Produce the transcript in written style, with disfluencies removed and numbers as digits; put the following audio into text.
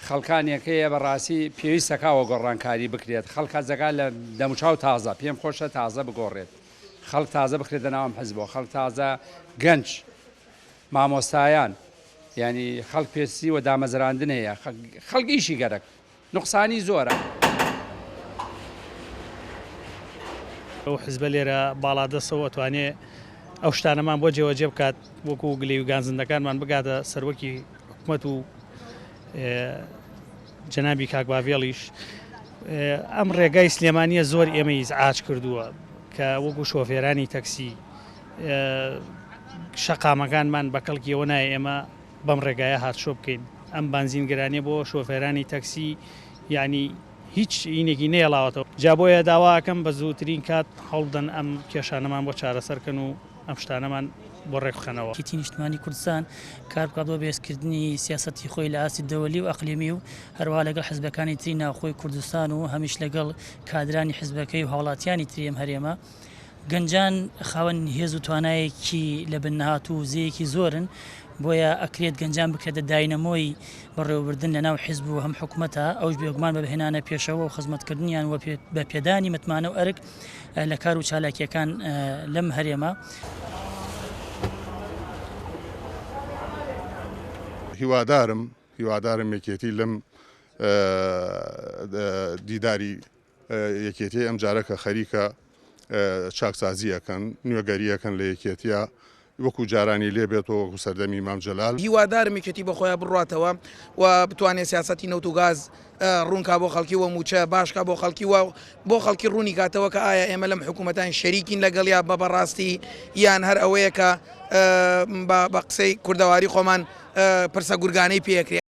خەڵکانێکەیە بەڕاستی پێویستەکەوە گۆڕانکاری بکرێت خەڵکە جەگا لە دەموچاو تازە پێم خۆشە تازە بگۆڕێت خەڵک تازە بکرێتە ناوم حزبەوە خەڵک تازە گەنج مامۆستایان ینی خەڵک پێستی و دامەزراندن هەیە خەڵکیشی گەرەک نوقسانی زۆرە. ئەو حزبە لێرە باڵادەستەوە توانێت ئەو شتانەمان بۆ جێوەجێ بکات وەکو گلەی و گانزندەکانمان بگاتە سەرۆکی حکوومەت و جەنابی کاک باڤێڵیش ئەم ڕێگای سلێمانیە زۆر ئێمە ئیزعاج کردووە کە وەکو شۆفێرانی تەکسی شەقامەکانمان بە کەڵکیەوە نایە ئێمە بەم ڕێگایە هاتشۆ بکەین ئەم بانزینگرانیە بۆ شۆفێرانی تەکسی یعنی هیچ ئینێکی نێڵاوەتەوە جا بۆیە داواکەم بە زووترین کات هەڵدەن ئەم کێشانەمان بۆ چارەسەرکەن و ئەم شتانەمان بۆ ڕێکخەنەوە. کیتی نیشتمانی کوردستان کار بکات بۆ بێزکردنی سیاسەتی خۆی لە ئاسی دەوەلی و ئەقلیمی و هەروەها لەگەڵ حزبەکانی تری ناوخۆی کوردستان و هەمیش لەگەڵ کادرانی حزبەکەی و هاوڵاتیانی تری ئەم هەرێمە گەنجان خاوەن هێز و توانایەکی لە بنهات و زەیەکی زۆرن بۆیە ئەکرێت گەنجان بکرێتە داینەمۆی بەڕێوەبردن لە ناو حیزب و هەم حکوومەتە ئەوش بێگومان بەهێنانە پێشەوە و خزمەتکردنیان بە پێدانی متمانە و ئەرک لە کار و چالاکیەکان لەم هەرێمە. هیوادارم یەکێتی لەم دیداری یەکێتی ئەم جارەکە خەریکە چاکسازیەکەن نوێگەریەکەن لە یەکێتیە وەکو جارانی لێبێتەوە وەکو سەردەمی مام جەلال. هیوادارم یەکێتی بە خۆیان بڕاتەوە و بتوانێت سیاسەتی نەوت و گاز ڕوونکا بۆ خەڵکی وە موچە باشکە بۆ خەڵکی وە بۆ خەڵکی ڕوونی کاتەوە کە ئایا ئێمە لەم حکوومەتان شەریکین لەگەڵیا بە بەڕاستی یان هەر ئەوەیە کە بە قسەی کوردەواری خۆمان پرسە گورگانەی پێکرێ